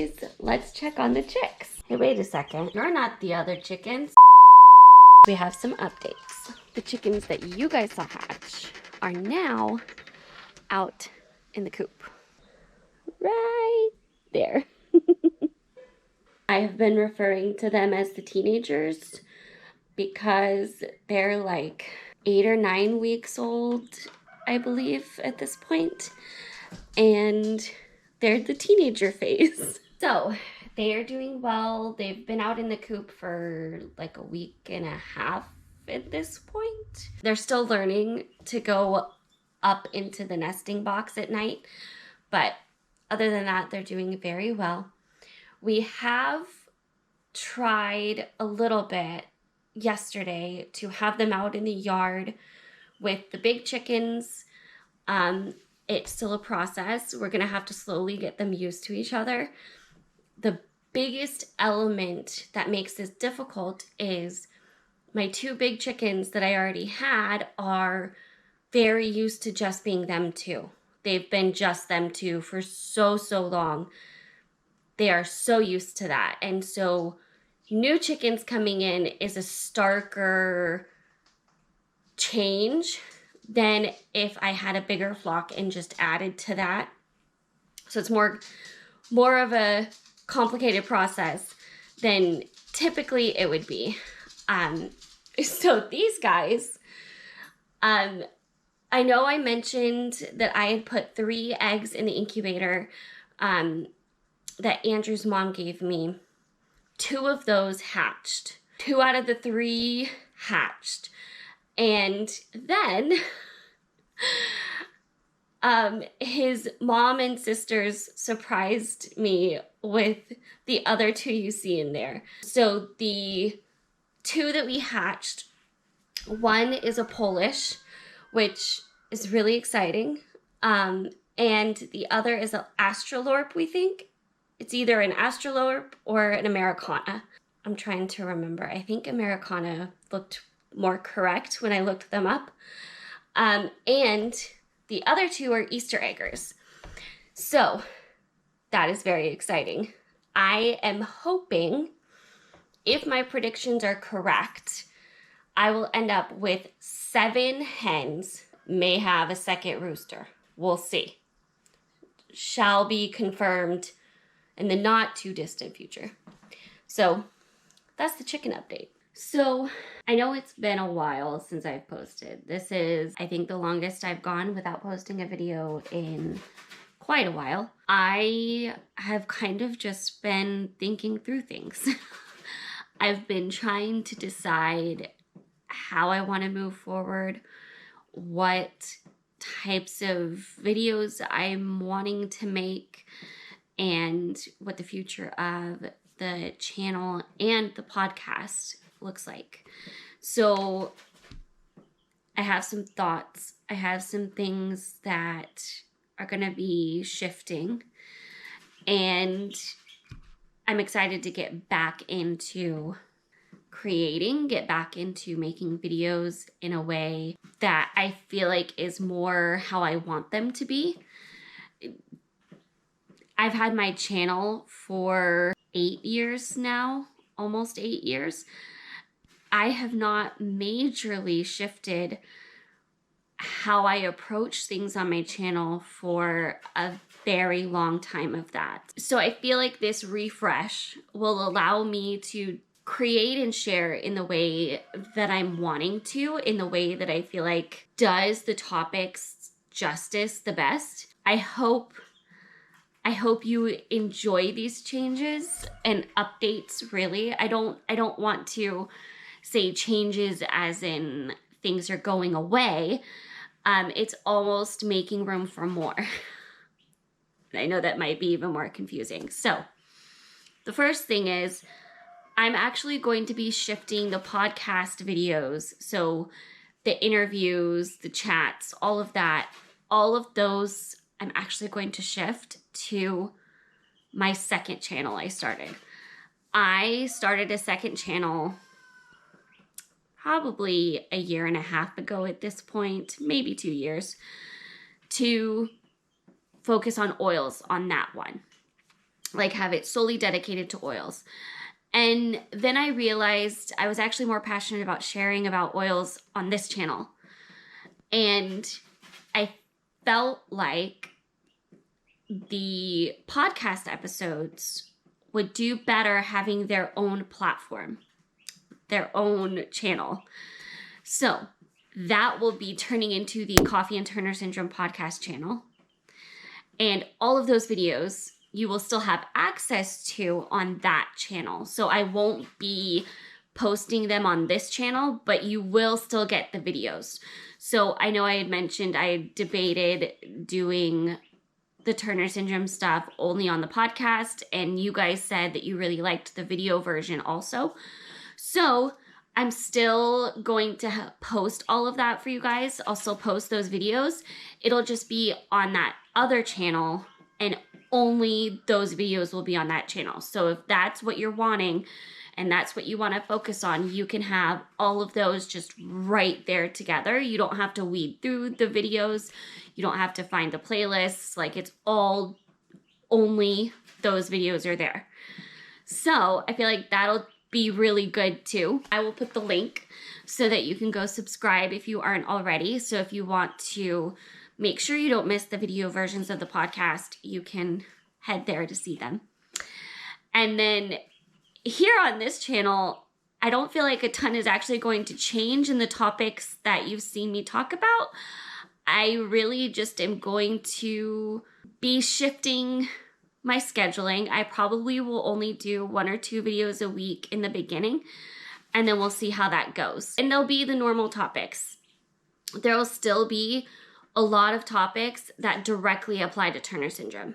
guys, let's check on the chicks. Hey, wait a second. You're not the other chickens. We have some updates. The chickens that you guys saw hatch are now out in the coop. Right there. I have been referring to them as the teenagers because they're like 8 or 9 weeks old, I believe, at this point. And they're the teenager phase. So they are doing well. They've been out in the coop for like a week and a half at this point. They're still learning to go up into the nesting box at night, but other than that, they're doing very well. We have tried a little bit yesterday to have them out in the yard with the big chickens. It's still a process. We're gonna have to slowly get them used to each other. The biggest element that makes this difficult is my 2 big chickens that I already had are very used to just being them two. They've been just them two for so long. They are so used to that. And so new chickens coming in is a starker change than if I had a bigger flock and just added to that. So it's more of a complicated process than typically it would be. So these guys, I know I mentioned that I had put 3 eggs in the incubator that Andrew's mom gave me. 2 of those hatched. 2 out of the 3 hatched. And then his mom and sisters surprised me with the other 2 you see in there. So the 2 that we hatched, one is a Polish, which is really exciting. And the other is an Astralorp, we think. It's either an Astralorp or an Americana. I'm trying to remember. I think Americana looked more correct when I looked them up. And the other 2 are Easter eggers. So that is very exciting. I am hoping, if my predictions are correct, I will end up with 7 hens, may have a second rooster. We'll see. Shall be confirmed in the not too distant future. So that's the chicken update. So I know it's been a while since I've posted. This is, I think, the longest I've gone without posting a video in quite a while. I have kind of just been thinking through things. I've been trying to decide how I want to move forward, what types of videos I'm wanting to make, and what the future of the channel and the podcast looks like. So I have some thoughts. I have some things that are going to be shifting, and I'm excited to get back into creating, get back into making videos in a way that I feel like is more how I want them to be. I've had my channel for 8 years now, almost 8 years. I have not majorly shifted how I approach things on my channel for a very long time of that. So I feel like this refresh will allow me to create and share in the way that I'm wanting to, in the way that I feel like does the topics justice the best. I hope you enjoy these changes and updates, really. I don't want to say changes as in things are going away. It's almost making room for more. I know that might be even more confusing. So the first thing is I'm actually going to be shifting the podcast videos. So the interviews, the chats, all of that, all of those I'm actually going to shift to my second channel I started. I started a second channel probably a year and a half ago at this point, maybe 2 years, to focus on oils on that one. like have it solely dedicated to oils. And then I realized I was actually more passionate about sharing about oils on this channel. And I felt like the podcast episodes would do better having their own platform, their own channel. So that will be turning into the Coffee and Turner Syndrome podcast channel. And all of those videos you will still have access to on that channel. So I won't be posting them on this channel, but you will still get the videos. So I know I had mentioned I debated doing the Turner Syndrome stuff only on the podcast, and you guys said that you really liked the video version also. So I'm still going to post all of that for you guys. I'll still post those videos. It'll just be on that other channel, and only those videos will be on that channel. So if that's what you're wanting and that's what you want to focus on, you can have all of those just right there together. You don't have to weed through the videos. You don't have to find the playlists. Like, it's all, only those videos are there. So I feel like that'll be really good too. I will put the link so that you can go subscribe if you aren't already. So if you want to make sure you don't miss the video versions of the podcast, you can head there to see them. And then here on this channel, I don't feel like a ton is actually going to change in the topics that you've seen me talk about. I really just am going to be shifting my scheduling. I probably will only do 1 or 2 videos a week in the beginning, and then we'll see how that goes. And they'll be the normal topics. There will still be a lot of topics that directly apply to Turner Syndrome.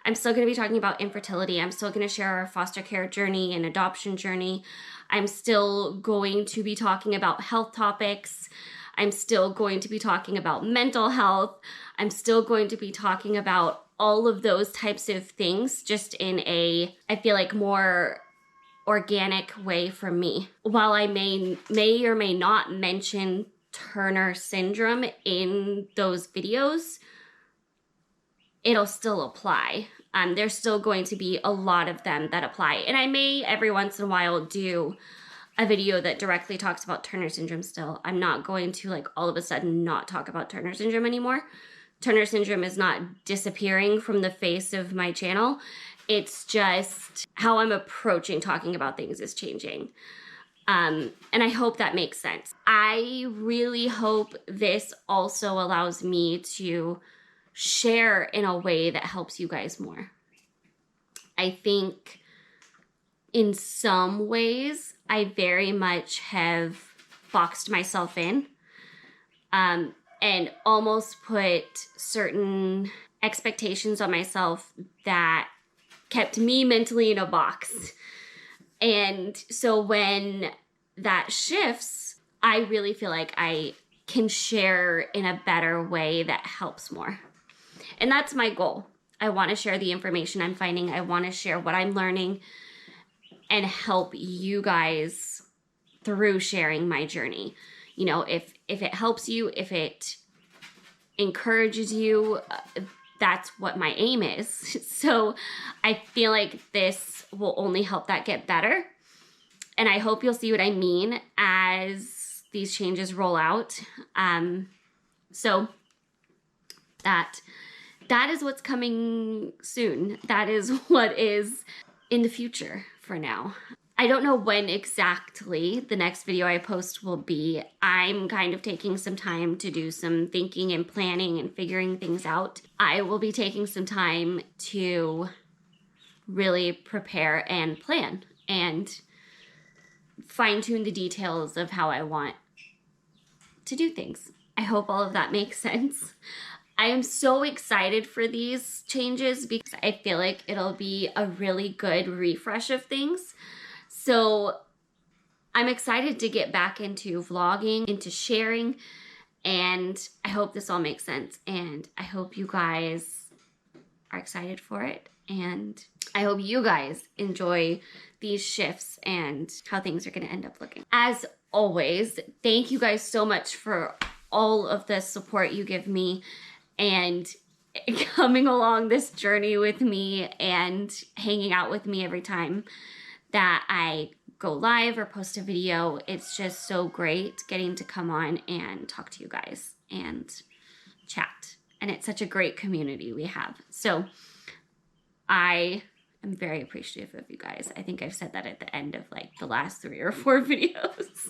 I'm still going to be talking about infertility. I'm still going to share our foster care journey and adoption journey. I'm still going to be talking about health topics. I'm still going to be talking about mental health. I'm still going to be talking about all of those types of things, just in a, I feel like, more organic way for me. While I may or may not mention Turner Syndrome in those videos, it'll still apply. There's still going to be a lot of them that apply. And I may every once in a while do a video that directly talks about Turner Syndrome still. I'm not going to like all of a sudden not talk about Turner Syndrome anymore. Turner Syndrome is not disappearing from the face of my channel. It's just how I'm approaching talking about things is changing. And I hope that makes sense. I really hope this also allows me to share in a way that helps you guys more. I think in some ways I very much have boxed myself in, and almost put certain expectations on myself that kept me mentally in a box. And so when that shifts, I really feel like I can share in a better way that helps more. And that's my goal. I want to share the information I'm finding. I want to share what I'm learning and help you guys through sharing my journey. You know, if it helps you, if it encourages you, that's what my aim is. So I feel like this will only help that get better. And I hope you'll see what I mean as these changes roll out. So that is what's coming soon. That is what is in the future for now. I don't know when exactly the next video I post will be. I'm kind of taking some time to do some thinking and planning and figuring things out. I will be taking some time to really prepare and plan and fine-tune the details of how I want to do things. I hope all of that makes sense. I am so excited for these changes because I feel like it'll be a really good refresh of things. So I'm excited to get back into vlogging, into sharing, and I hope this all makes sense. And I hope you guys are excited for it. And I hope you guys enjoy these shifts and how things are going to end up looking. As always, thank you guys so much for all of the support you give me. And coming along this journey with me and hanging out with me every time that I go live or post a video. It's just so great getting to come on and talk to you guys and chat. And it's such a great community we have. So I am very appreciative of you guys. I think I've said that at the end of like the last 3 or 4 videos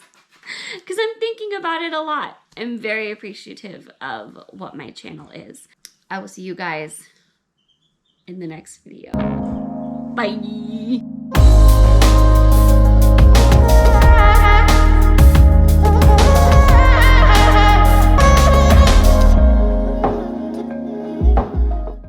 because I'm thinking about it a lot. I'm very appreciative of what my channel is. I will see you guys in the next video. Bye.